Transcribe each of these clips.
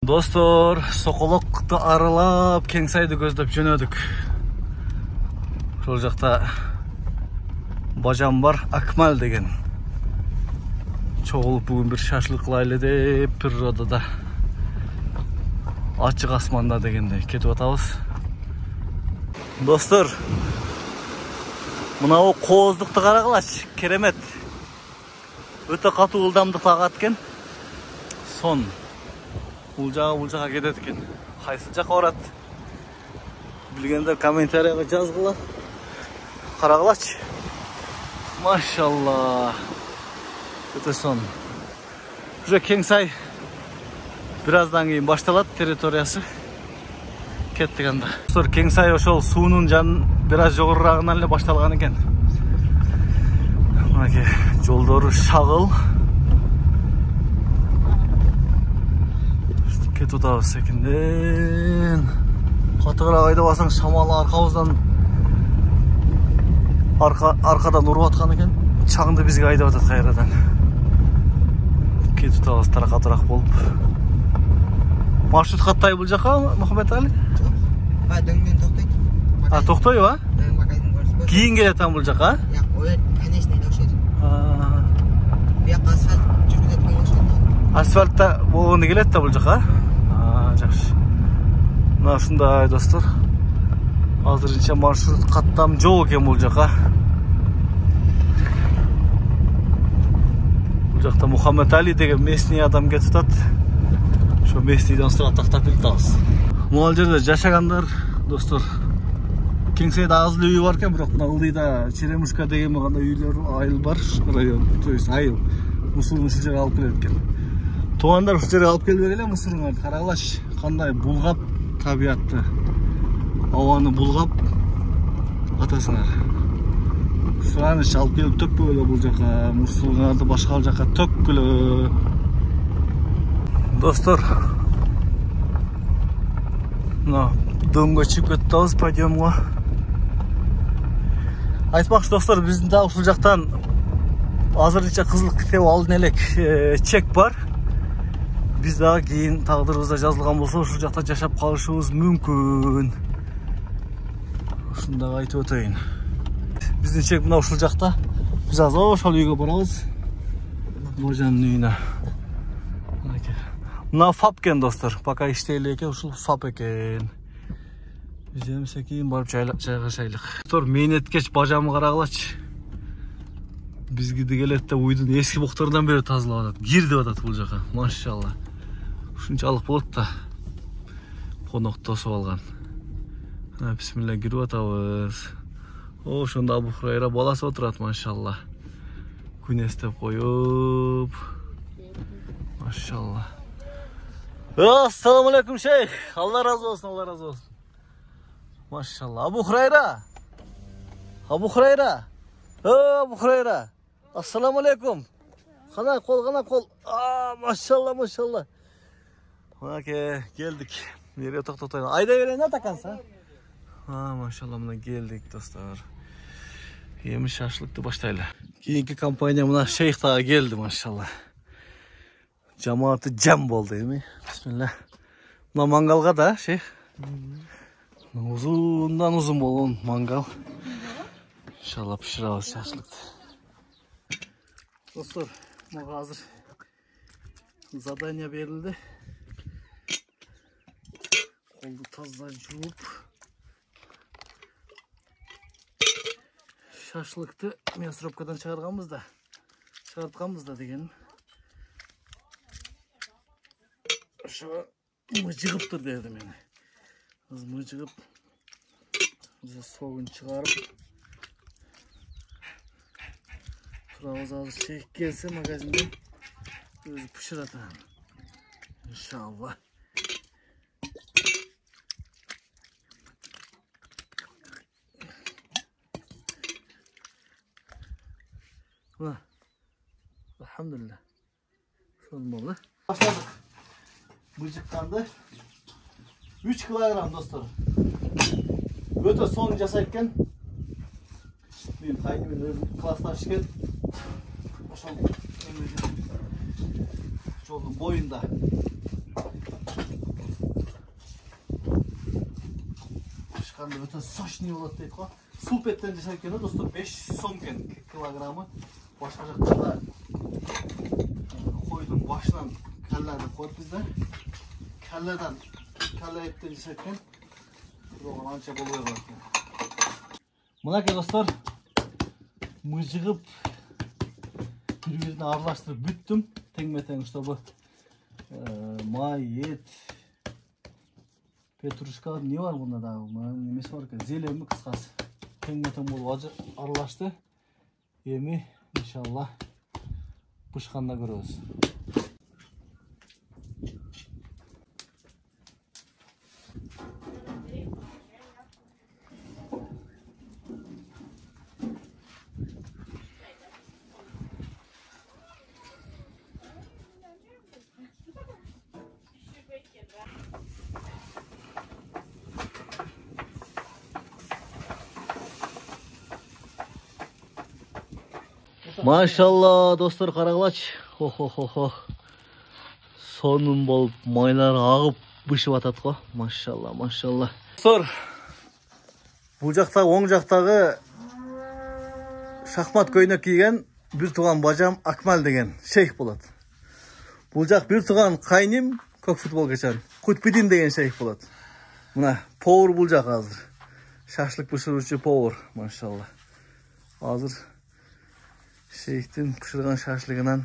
Dostlar, Sokolok'ta aralap Kengsay'da gözlep jönödük. Şol jakta bajam var, Akmal degen. Çoğulup bugün bir şaşlıklaylı deyip prirodada. Açık asmanda degende ketip atabız. Dostlar, mına o kozdukta karagılaç, keremet. Öte katı ıldamdı tağatken. Son. Ulcağa gedetken. Qaysı jaka barat? Bilgenler kommentariyaga жазгыла. Karagılaç. Maşallah. Öte son. Уже Kengsay birazdan keyin baştalat territoriyası. Kettik anda. Dostlar, Kengsay oşol suunun jan biraz jogoruragынан эле baştalgan eken. Mınaki joldoru şagыл. Ketip atabız ekenden. Katıgıra ayda basaң şamal arkabızdan arkadan urup atkan eken. Çağındı bizge ayda atat kayradan. Ketip atabız tarakatыраак болуп. Маршрут каттай бул жака, Мухаммед Али? Ба, дөңдөн токтойт. А, токтойбу, а? Магазин көрсөтпөйт. Кийин келетем бул жака? Жок, ой, конечный токшойт. Бияка асфальт жүргүзөткөн болушат. Асфальтта болгондо келет да бул жака? Жакшы. Мына ушундай достор. Азырынча маршрут каттам жок экен бул жака. Бул жакта Мухаммед Али деген местный адам кетип атат. Ошо местныйдан сурап тактап келип атабыз. Могул жерде жашагандар достор. Kengsayda аз эле үй бар экен, бирок мына ылдыйда Черемушка деген кандай үйлөр айыл бар, район, то есть айыл. Мусурун ушул жерге алып келет экен. Туугандар ушул жерге алып келбек эле мусуруңарды. Карагылач, кандай булгап табиятты. Абаны булгап атасыңар. Суаныч алып келип төкпөк эле бул жака, мусуруңарды башка жака төккүлө. Достор, мына дөңгө чыгып кетебиз подъемго. Айтмакчы достор, биздин да ушул жактан азырынча кызыл китеп алдын элек чек бар. Биз дагы кийин тагдырыбызда жазылган болсо ушул жакта жашап калышыбыз мүмкүн. Ушуну дагы айтып өтөйүн. Биздин чек мына ушул жакта. Биз азыр ошол үйгө барабыз. Божанын үйүнө. Мына фап экен достор. Пока иштей эле экен, ушул фап экен. Биз эмесе кийин барып жайгашайлык. Достор, мээнеткеч бажамы карагылачы. Бизге келет да уйдун эски бокторунан бери тазалап атат. Кир деп атат бул жака. Машалла. Ушунчалык болот да. Конок тосуп алган. Бисмилла, кирип атабыз. Ошондо Абу Хурайра баласы отурат, машалла. Күн эстеп коюп. Машалла. Ассаламу алейкум, шейх. Алла разы болсун, Алла разы болсун. Машалла. Абу Хурайра. Абу Хурайра. Абу Хурайра. Ассаламу алейкум. Кана кол. Машалла, машалла. Мынаке, келдик. Нере токтотойн. Айда берейин атаканса. Машалла, мына келдик достор. Эми шашлыкты баштайлы. Кийинки компания мына шейх дагы келди, машалла. Жамааты жам болду эми. Бисмилла. Мына мангалга да, шейх. Узундан узун болгон мангал. Иншалла пиширабыз шашлыкты. Достор, мага азыр задание берилди. Колду таза жууп шашлыкты мен сробкадан чыгартканбыз да деген. Ошо мыжыгыптыр деди мени. Мыжыгып биз согун чыгарып турабыз. Азыр шейх келсе магазинде өзү пиширатам. Иншалла. Alhamdulillah. Son oldu. Başladık. Mıcıklandı. 3 kilogram dostlar. Öte son jasayken benim kaynımın klaslaşken жолдун боюнда Шыққанда өте сочный болады дейді ғой. Суп еттен жасайкен достар 500 сом екен килограммы. Башқа жақтарда қойдың башынан кәлләді қойып бізде. Кәллә еттен жасайкен. Оған анша болуы бар екен. Мынаке достар, мыжығып бір-біріне араластырып бүттім. Тең-метең чтобы май, ет, петрушка, не бар бұнда да? Немесі бар екен, зелені қысқасы. Тең-метең болып аралашты. Еми, иншалла, пышқанда көреміз. Maşallah dostlar qaraqlaç. Ho. Sonun болып майлар ағып бышып атат қой. Машалла. Достар, бұл жақтағы оң жақтағы шахмат көйнек киген бір туған бажам Акмал деген шейх болады. Бұл жақ бір туған қайним көк футбол кешен Кутбидин деген шейх болады. Мына повар бұл жақ азыр. Шашлык пішіруші повар, машалла. Азыр шейхтің пішірген шашлығынан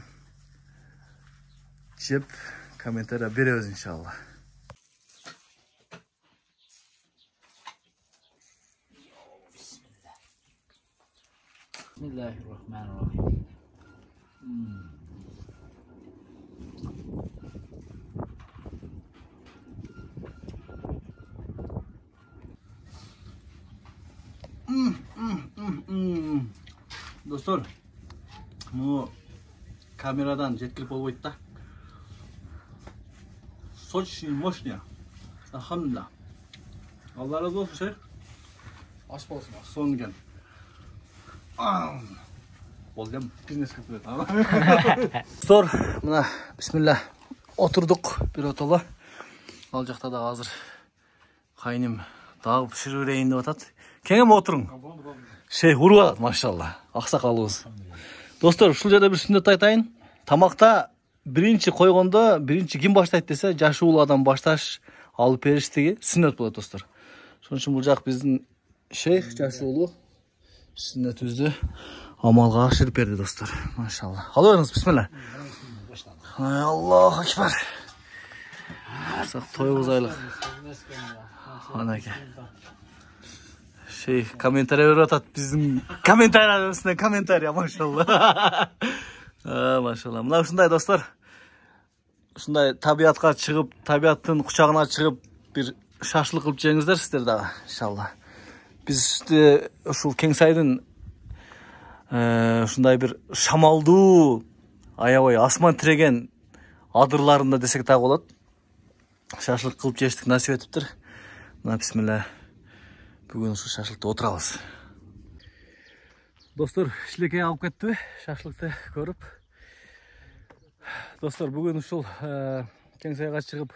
жеп комментария береміз иншалла. Bismillahirrahmanirrahim. Dostlar, bu kameradan жеткіліп болбойды да. Сочный, мощный. Alhamdulillah. Allah razı olsun şey. Aç olsun. Son gün. Oldum. Biznes kapıda. Dostlar, mına bismillah. Oturduk bir otola. Al жақта да hazır. Kaynim dağ pişirip vereyim деп атат. Кеңе отырың. Şey urvat maşallah. Ақсақалыбыз. Достар, ушул жерде bir сүннет айтайын. Тамақта биринчи койгондо, биринчи ким баштайт десе, жашы улуу адам башташ алып бериштиги сүннет болот достар. Шоның үчүн бул жак биздин шейх жашы улуу сүннетибизди амалга ашырып берди достар. Машалла. Калай бериңиз, бисмилла. Аллаху акбар. Сак тойбуз айлык. Анаке. Şey комментарий беріп атат біздің комментарий үстіне комментарий, машалла. Машалла. Мына ушундай достар. Ушундай табиатқа шығып, табиаттың құшағына шығып, бір шашлық қылып жеңіздер сіздер дағы, иншалла. Біз ушул Кеңсайдың ушундай бір шамалдуу, аябай асман тиреген адырларында десек тағы болады. Шашлық қылып жештік насип етіптір. Мына бисмилла. Бүгін ұшы шашлықты отырабыз. Достар, шілекей алып кетті, шашлықты көріп. Достар, бүгін ұшыл Кеңсайға шығып,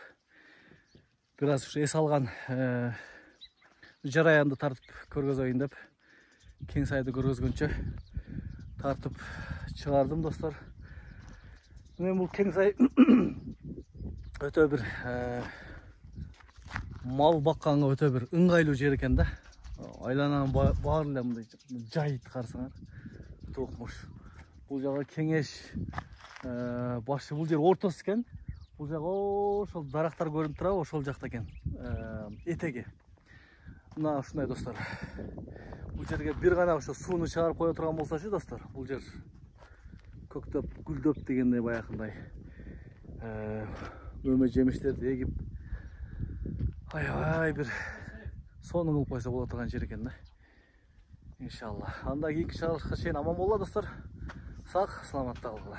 біраз ес алған жараянды тартып көргөз ойын деп, Кеңсайды көргөзгөнчө тартып шығардым, достар. Мен бұл Кеңсай өте бір мал баққанға өте бір ыңғайлы жер екен да. Айланан барлы жайыт қарсыңар. Тоқмыш. Бұл жағы кеңеш башы, бұл жер ортасы екен. Бұл жағы ошол дарақтар көрініп тұра, ошол жақта екен. Етеге. Мына ушундай достар. Бұл жерге бір ғана ошо суыны шығарып қоя тұрған болса шы достар. Бұл жер көктөп, гүлдөп дегендей баяқындай. Өме жеміштерді егіп ай бір соны қылып қойса бола тұрған жер екен да. Иншалла. Анда кейінгі шаралышқа шейін аман болла достар. Сақ, саламатта қалғыла.